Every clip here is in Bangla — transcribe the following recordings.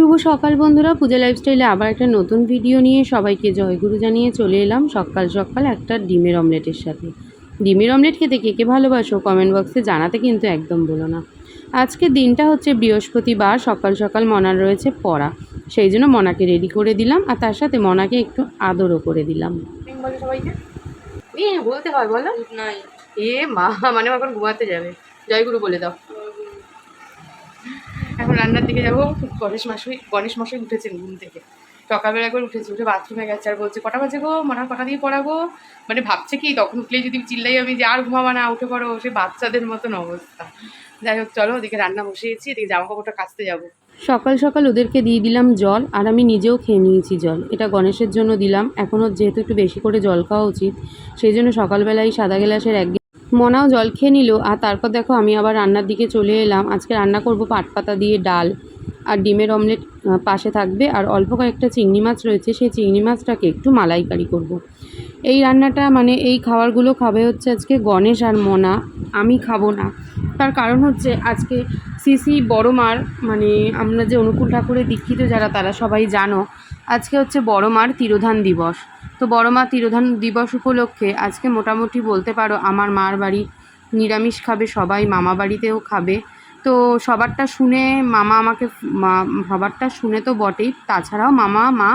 শুভ সকাল বন্ধুরা, পূজা লাইফস্টাইলে আবার একটা নতুন ভিডিও নিয়ে সবাইকে জয়গুরু জানিয়ে চলে এলাম সকাল সকাল একটা ডিমের অমলেটের সাথে। ডিমের অমলেট খেতে কে কে ভালোবাসো কমেন্ট বক্সে জানাতে কিন্তু একদম বলো না। আজকের দিনটা হচ্ছে বৃহস্পতিবার, সকাল সকাল মনার রয়েছে পড়া, সেই জন্য মনাকে রেডি করে দিলাম আর তার সাথে মনাকে একটু আদরও করে দিলাম। বলো সবাইকে বলতে হয়, বলো নাই এ মা, মানে এখন ঘুমাতে যাবে, জয়গুরু বলে দাও। এখন রান্নার দিকে যাবো। গণেশ মশাই উঠেছেন ঘুম থেকে, সকালবেলা একবার উঠেছে, উঠে বাথরুমে গেছে আর বলছে কটা বাজে গো মনে কটা দিয়ে পড়াবো, মানে ভাবছে কি তখন উঠলে যদি চিল্লাই আমি যে আর ঘুমাবা না উঠে পড়ো, সে বাচ্চাদের মতন অবস্থা। যাই হোক চলো, ওদিকে রান্না বসিয়েছি, এদিকে জামা কাপড়টা কাচতে যাবো। সকাল সকাল ওদেরকে দিয়ে দিলাম জল আর আমি নিজেও খেয়ে নিয়েছি জল। এটা গণেশের জন্য দিলাম, এখনও যেহেতু একটু বেশি করে জল খাওয়া উচিত, সেই জন্য সকালবেলায় সাদা গ্লাসের মনাও জল খেয়ে নিল। আর তারপর দেখো আমি আবার রান্নার দিকে চলে এলাম। আজকে রান্না করব পাট পাতা দিয়ে ডাল আর ডিমের অমলেট পাশে থাকবে, আর অল্প কয়েকটা চিংড়ি মাছ রয়েছে, সেই চিংড়ি মাছটাকে একটু মালাইকারি করব। এই রান্নাটা মানে এই খাবারগুলো খাবে হচ্ছে আজকে গণেশ আর মনা, আমি খাবো না। তার কারণ হচ্ছে আজকে সিসি বড় মার, মানে আমরা যে অনুকূল ঠাকুরের দীক্ষিত যারা তারা সবাই জানো, আজকে হচ্ছে বড় মার তিরোধান দিবস। তো বড় মা তিরোধান দিবস উপলক্ষে আজকে মোটামুটি বলতে পারো আমার মার বাড়ি নিরামিষ খাবে সবাই, মামা বাড়িতেও খাবে। তো সবারটা শুনে মামা আমাকে সবারটা শুনে তো বটেই, তাছাড়াও মামা মা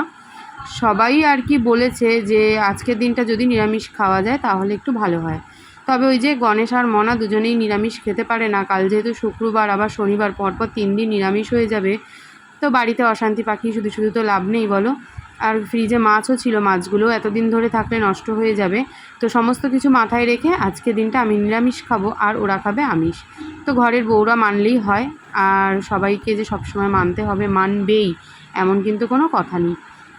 সবাই আর কি বলেছে যে আজকের দিনটা যদি নিরামিষ খাওয়া যায় তাহলে একটু ভালো হয়। তবে ওই যে গণেশ আর মনা দুজনেই নিরামিষ খেতে পারে না, কাল যেহেতু শুক্রবার আবার শনিবার, পরপর 3 দিন নিরামিষ হয়ে যাবে, তো বাড়িতে অশান্তি পাখি শুধু শুধু তো লাভ নেই বলো। আর ফ্রিজে মাছও ছিল, মাছগুলো এতদিন ধরে থাকলে নষ্ট হয়ে যাবে। তো সমস্ত কিছু মাথায় রেখে আজকে দিনটা আমি নিরামিষ খাবো আর ওরা খাবে আমিষ। তো ঘরের বউরা মানলেই হয়, আর সবাইকে যে সবসময় মানতে হবে মানবেই এমন কিন্তু কোনো কথা নেই।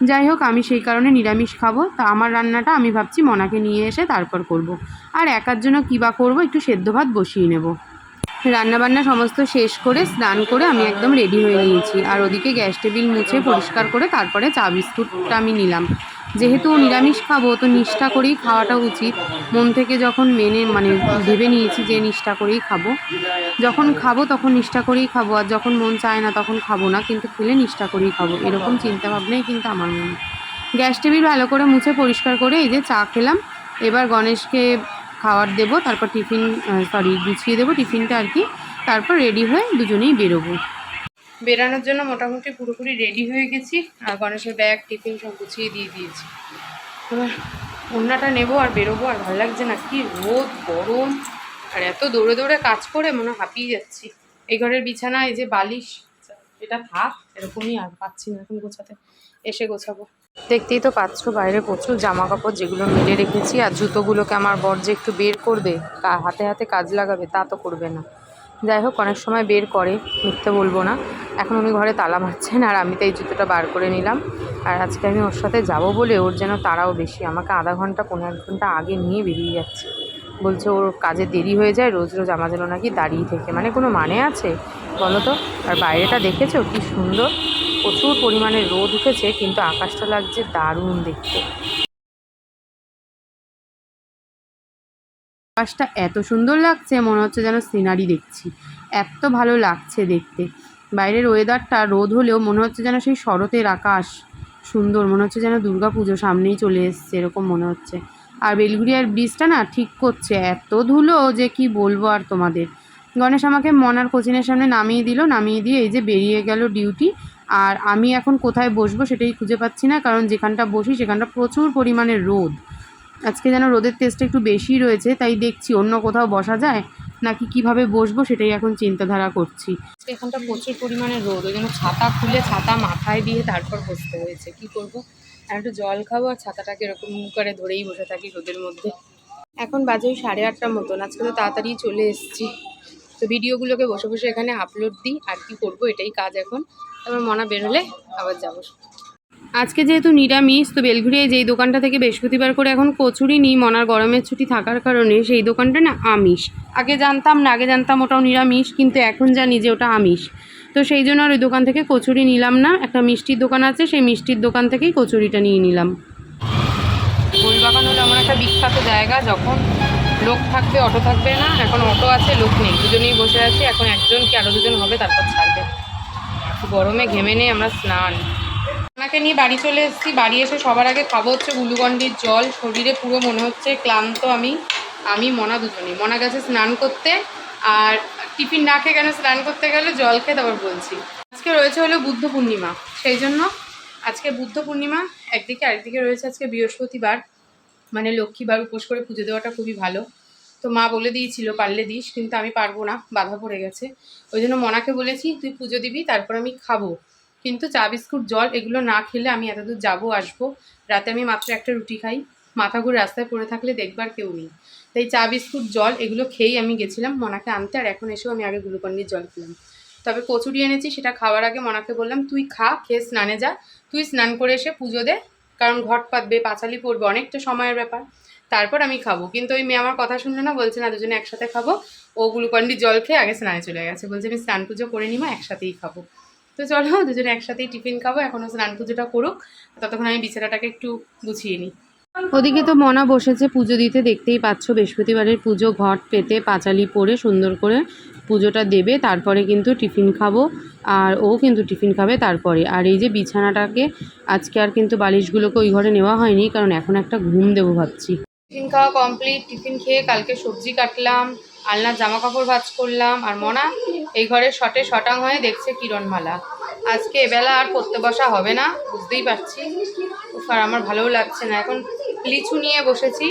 যাই হোক আমি সেই কারণে নিরামিষ খাবো। তা আমার রান্নাটা আমি ভাবছি মনাকে নিয়ে এসে তারপর করব। আর একার জন্য কী বা করবো, একটু সেদ্ধ ভাত বসিয়ে নেব। রান্নাবান্না সমস্ত শেষ করে স্নান করে আমি একদম রেডি হয়ে নিয়েছি, আর ওদিকে গ্যাস টেবিল মুছে পরিষ্কার করে তারপরে চা বিস্কুটটা আমি নিলাম। যেহেতু নিরামিষ খাবো তো নিষ্ঠা করেই খাওয়াটা উচিত। মন থেকে যখন মানে ভেবে নিয়েছি যে নিষ্ঠা করেই খাবো, যখন খাবো তখন নিষ্ঠা করেই খাবো, আর যখন মন চায় না তখন খাবো না, কিন্তু খেলে নিষ্ঠা করেই খাবো, এরকম চিন্তাভাবনাই কিন্তু আমার মনে। গ্যাস টেবিল ভালো করে মুছে পরিষ্কার করে এই যে চা খেলাম। এবার গণেশকে খাওয়ার দেবো, তারপর গুছিয়ে দেবো টিফিনটা আর কি, তারপর রেডি হয়ে দুজনেই বেরোবো। বেরানোর জন্য মোটামুটি পুরোপুরি রেডি হয়ে গেছি, আর গণেশের ব্যাগ টিফিন সব গুছিয়ে দিয়ে দিয়েছি। এবার ওড়নাটা নেবো আর বেরোবো। আর ভালো লাগছে না, কি রোদ গরম, আর এত দৌড়ে দৌড়ে কাজ করে মনে হাঁপিয়ে যাচ্ছি। এই ঘরের বিছানা, এই যে বালিশ, এটা থাক এরকমই, আর পাচ্ছি না এখন গোছাতে, এসে গোছাবো। দেখতেই তো পাচ্ছ বাইরে প্রচুর জামা কাপড় যেগুলো মেলে রেখেছি, আর জুতোগুলোকে আমার বর যে একটু বের করবে, হাতে হাতে কাজ লাগাবে, তা তো করবে না। যাই হোক অনেক সময় বের করে, মিথ্যে বলবো না। এখন উনি ঘরে তালা মারছেন আর আমি তো এই জুতোটা বার করে নিলাম। আর আজকে আমি ওর সাথে যাব বলে ওর যেন তাড়াও বেশি, আমাকে আধা ঘন্টা 15 ঘন্টা আগে নিয়ে বেরিয়ে যাচ্ছে। বলছে ওর কাজে দেরি হয়ে যায়, রোজ রোজ আমার যেন নাকি দাঁড়িয়ে থেকে, মানে কোনো মানে আছে বলো তো। আর বাইরেটা দেখেছো কি সুন্দর, প্রচুর পরিমাণে রোদ উঠেছে, কিন্তু আকাশটা লাগছে দারুণ দেখতে। আকাশটা এত সুন্দর লাগছে, মনে হচ্ছে যেন সিনারি দেখছি, এত ভালো লাগছে দেখতে। বাইরের ওয়েদারটা রোদ হলেও মনে হচ্ছে যেন সেই শরতের আকাশ সুন্দর, মনে হচ্ছে যেন দুর্গা পুজো সামনেই চলে এসছে, এরকম মনে হচ্ছে। আর বেলঘুরিয়ার ব্রিজটা না ঠিক করছে, এত ধুলো যে কি বলবো আর তোমাদের। গণেশ আমাকে মনার কোচিনের সামনে নামিয়ে দিল, নামিয়ে দিয়ে এই যে বেরিয়ে গেল ডিউটি। আর আমি এখন কোথায় বসবো সেটাই খুঁজে পাচ্ছি না, কারণ যেখানটা বসি সেখানটা প্রচুর পরিমাণে রোদ। আজকে যেন রোদের তেজটা একটু বেশি রয়েছে, তাই দেখছি অন্য কোথাও বসা যায় নাকি কিভাবে বসবো সেটাই এখন চিন্তাধারা করছি। এখানটা প্রচুর পরিমাণে রোদ, ওই জন্য ছাতা খুলে ছাতা মাথায় দিয়ে তারপর বসতে হয়েছে, কি করব। আর একটু জল খাবো আর ছাতাটাকে এরকম করে ধরেই বসে থাকি রোদের মধ্যে। এখন বাজে ওই 8:30 মতন, আজকে তো তাড়াতাড়ি চলে এসেছি। তো ভিডিওগুলোকে বসে বসে এখানে আপলোড দিই, আর কি করব, এটাই কাজ এখন। তারপর মনা বেরোলে আবার যাবো। আজকে যেহেতু নিরামিষ, তো বেলঘুরিয়ায় যেই দোকানটা থেকে বৃহস্পতিবার করে এখন কচুরি নিই, মনার গরমের ছুটি থাকার কারণে সেই দোকানটা না আমিষ। আগে জানতাম না, আগে জানতাম ওটাও নিরামিষ, কিন্তু এখন জানি যে ওটা আমিষ। তো সেই জন্য আর ওই দোকান থেকে কচুরি নিলাম না, একটা মিষ্টির দোকান আছে, সেই মিষ্টির দোকান থেকেই কচুরিটা নিয়ে নিলাম। গোলবাগান হলো আমার একটা বিখ্যাত জায়গা, যখন লোক থাকবে অটো থাকবে না, এখন অটো আছে লোক নেই, দুজনেই বসে আছে, এখন একজন কি আরও দুজন হবে তারপর ছাড়বে। গরমে ঘেমে নেই আমরা স্নান। ওনাকে নিয়ে বাড়ি চলে এসেছি। বাড়ি এসে সবার আগে খাবো হচ্ছে গ্লুকন্ডির জল। শরীরে পুরো মনে হচ্ছে ক্লান্ত। আমি মনা দুজনেই। মনা গেছে স্নান করতে, আর টিফিন না খেয়ে কেন স্নান করতে গেলে, জল খেয়ে তারপর বলছি। আজকে রয়েছে হলো বুদ্ধ পূর্ণিমা, সেই জন্য আজকে বুদ্ধ পূর্ণিমা একদিকে, আরেকদিকে রয়েছে আজকে বৃহস্পতিবার, মানে লক্ষ্মীবার। উপোস করে পুজো দেওয়াটা খুবই ভালো। তো মা বলে দিয়েছিল পারলে দিস, কিন্তু আমি পারবো না, বাধা পড়ে গেছে। ওই জন্য মনাকে বলেছি তুই পুজো দিবি, তারপর আমি খাবো, কিন্তু চা বিস্কুট জল এগুলো না খেলে আমি এতদূর যাবো আসবো। রাতে আমি মাত্র একটা রুটি খাই, মাথা ঘুরে রাস্তায় পড়ে থাকলে দেখবার কেউ নেই। তাই চা বিস্কুট জল এগুলো খেয়েই আমি গেছিলাম মনাকে আনতে, আর এখন এসেও আমি আগে গ্লুকন্ডির জল খেলাম। তবে কচুরি এনেছি, সেটা খাওয়ার আগে মনাকে বললাম তুই খা, খেয়ে স্নানে যা, তুই স্নান করে এসে পুজো দে, কারণ ঘট পাতবে, পাঁচালি পড়বে, অনেকটা সময়ের ব্যাপার, তারপর আমি খাবো। কিন্তু ওই মেয়ে আমার কথা শুনলো না, বলছে না দুজনে একসাথে খাবো। ও গ্লুকন্ডির জল খেয়ে আগে স্নানে চলে গেছে, বলছে আমি স্নান পুজো করে নিমা, একসাথেই খাবো। তো চলো দুজনে একসাথেই টিফিন খাবো, এখনও স্নান পুজোটা করুক, ততক্ষণ আমি বিছানাটাকে একটু গুছিয়ে নিই। ওদিকে তো মনা বসেছে পুজো দিতে, দেখতেই পাচ্ছ বৃহস্পতিবারের পুজো, ঘট পেতে পাঁচালি পরে সুন্দর করে পুজোটা দেবে, তারপরে কিন্তু টিফিন খাবো, আর ও কিন্তু টিফিন খাবে তারপরে। আর এই যে বিছানাটাকে আজকে আর কিন্তু বালিশগুলোকে ওই ঘরে নেওয়া হয়নি, কারণ এখন একটা ঘুম দেবো ভাবছি। টিফিন খাওয়া কমপ্লিট। টিফিন খেয়ে কালকে সবজি কাটলাম, আলনার জামা কাপড় ভাঁজ করলাম, আর মনা এই ঘরে শটে শটাং হয়ে দেখছে কিরণমালা। আজকে এবেলা আর পড়তে বসা হবে না, বুঝতেই পারছি। আর আমার ভালোও লাগছে না। এখন লিচু নিয়ে বসেছি,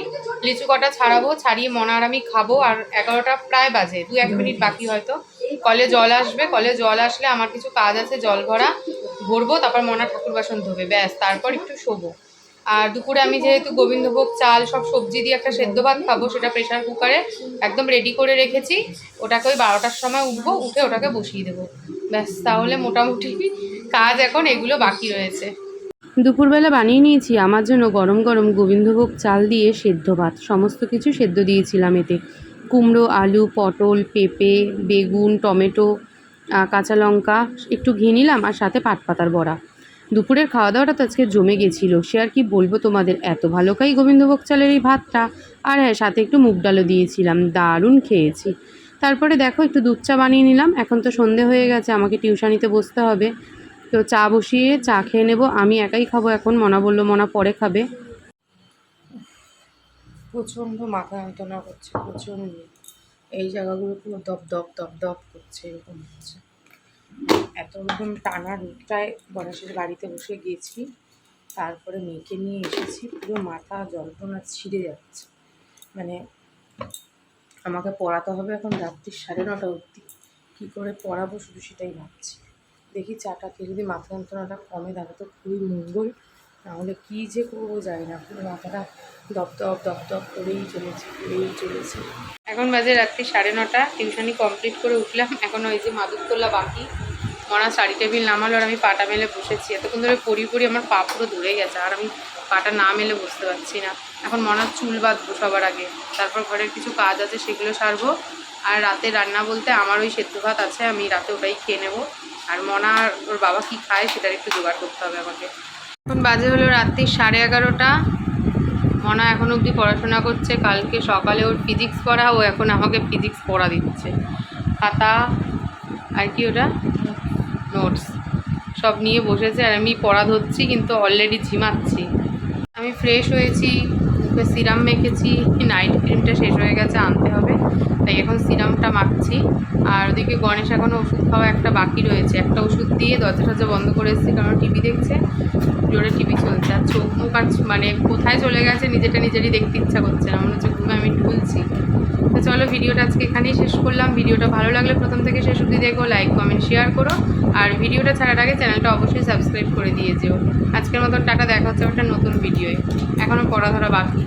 লিচু কটা ছাড়াবো, ছাড়িয়ে মনা আর আমি খাবো। আর 11টা প্রায় বাজে, 2-1 মিনিট বাকি হয়তো। কলে জল আসবে, কলে জল আসলে আমার কিছু কাজ আছে, জল ভরবো, তারপর মনা ঠাকুর বাসন ধোবে, ব্যাস, তারপর একটু শোবো। আর দুপুরে আমি যেহেতু গোবিন্দভোগ চাল সব সবজি দিয়ে একটা সেদ্ধ ভাত খাবো, সেটা প্রেশার কুকারে একদম রেডি করে রেখেছি। ওটাকে ওই 12টার সময় উঠবো, উঠে ওটাকে বসিয়ে দেবো, ব্যাস। তাহলে মোটামুটি কাজ এখন এগুলো বাকি রয়েছে। দুপুরবেলা বানিয়ে নিয়েছি আমার জন্য গরম গরম গোবিন্দভোগ চাল দিয়ে সেদ্ধ ভাত, সমস্ত কিছু সেদ্ধ দিয়েছিলাম এতে। কুমড়ো, আলু, পটল, পেঁপে, বেগুন, টমেটো, কাঁচা লঙ্কা, একটু ঘি নিলাম, আর সাথে পাটপাতার বড়া। দুপুরের খাওয়া দাওয়াটা তো আজকে জমে গেছিলো, সে আর কি বলবো তোমাদের, এত ভালো খাই গোবিন্দভোগ চালের এই ভাতটা। আর হ্যাঁ, সাথে একটু মুগ ডালও দিয়েছিলাম, দারুণ খেয়েছি। তারপরে দেখো একটু দুধ চা বানিয়ে নিলাম, এখন তো সন্ধে হয়ে গেছে, আমাকে টিউশনিতে বসতে হবে। তো চা বসিয়ে চা খেয়ে নেবো, আমি একাই খাবো এখন, মনা বললো মনা পরে খাবে। প্রচণ্ড মাথা যন্ত্রণা করছে, প্রচণ্ড। এই জায়গাগুলো পুরো দপ দপ দপ দপ করছে, এরকম হচ্ছে। এত রকম টানা রোদটায় গণেশের বাড়িতে বসে গেছি, তারপরে মেয়েকে নিয়ে এসেছি, পুরো মাথা যন্ত্রণা ছিঁড়ে যাচ্ছে। মানে আমাকে পড়াতে হবে এখন রাত্রি 9:30 অবধি, কী করে পড়াবো শুধু সেটাই ভাবছি। দেখি চাটা খেয়ে যদি মাথা যন্ত্রণাটা কমে, তাহলে তো খুবই মঙ্গল, নাহলে কী যে করবো যাই না, পুরো মাথাটা দপ দপ দপ দপ করেই চলেছে। এখন বাজে রাত্রি 9:30, টিউশনি কমপ্লিট করে উঠলাম, এখন ওই যে মাদুর তোলা বাকি। মনা শাড়ি টেবিল নামালো, আর আমি পাটা মেলে বসেছি। এতক্ষণ ধরে পরি আমার পা পুরো ধরে গেছে, আর আমি পাটা না মেলে বসতে পারছি না। এখন মনার চুল বাঁধবো সবার আগে, তারপর ঘরের কিছু কাজ আছে সেগুলো সারবো। আর রাতে রান্না বলতে আমার ওই সেদ্ধ ভাত আছে, আমি রাতে ওটাই খেয়ে নেবো। আর মনা ওর বাবা কি খায় সেটার একটু জোগাড় করতে হবে আমাকে। এখন বাজে হলো রাত্রি 11:30। মনা এখন অবধি পড়াশোনা করছে, কালকে সকালে ওর ফিজিক্স পড়া, ও এখন আমাকে ফিজিক্স পড়া দিচ্ছে। খাতা আর কি ওটা নোটস সব নিয়ে বসেছে, আর আমি পড়া ধরছি, কিন্তু অলরেডি ঝিমাচ্ছি। আমি ফ্রেশ হয়েছি, মুখে সিরাম মেখেছি, নাইট ক্রিমটা শেষ হয়ে গেছে, আনতে হবে, তাই এখন সিরামটা মাখছি। আর ওদিকে গণেশ এখনও ওষুধ খাওয়া একটা বাকি রয়েছে, একটা ওষুধ দিয়ে দরজা বন্ধ করে এসেছি, কারণ টিভি দেখছে, জোরে টিভি চলছে। আর চোখ মুখ আর মানে কোথায় চলে গেছে নিজেরই দেখতে ইচ্ছা করছে না, মনে হচ্ছে ঘুমে আমি ঢুলছি। তো চলো ভিডিওটা আজকে এখানেই শেষ করলাম। ভিডিওটা ভালো লাগলে প্রথম থেকে শেষ অবধি দেখো, লাইক কমেন্ট শেয়ার করো, আর ভিডিওটা ছাড়ার আগে চ্যানেলটা অবশ্যই সাবস্ক্রাইব করে দিয়ে যেও। আজকের মতন টাটা, দেখা হচ্ছে একটা নতুন ভিডিওয়ে, এখনও পড়াধরা বাকি।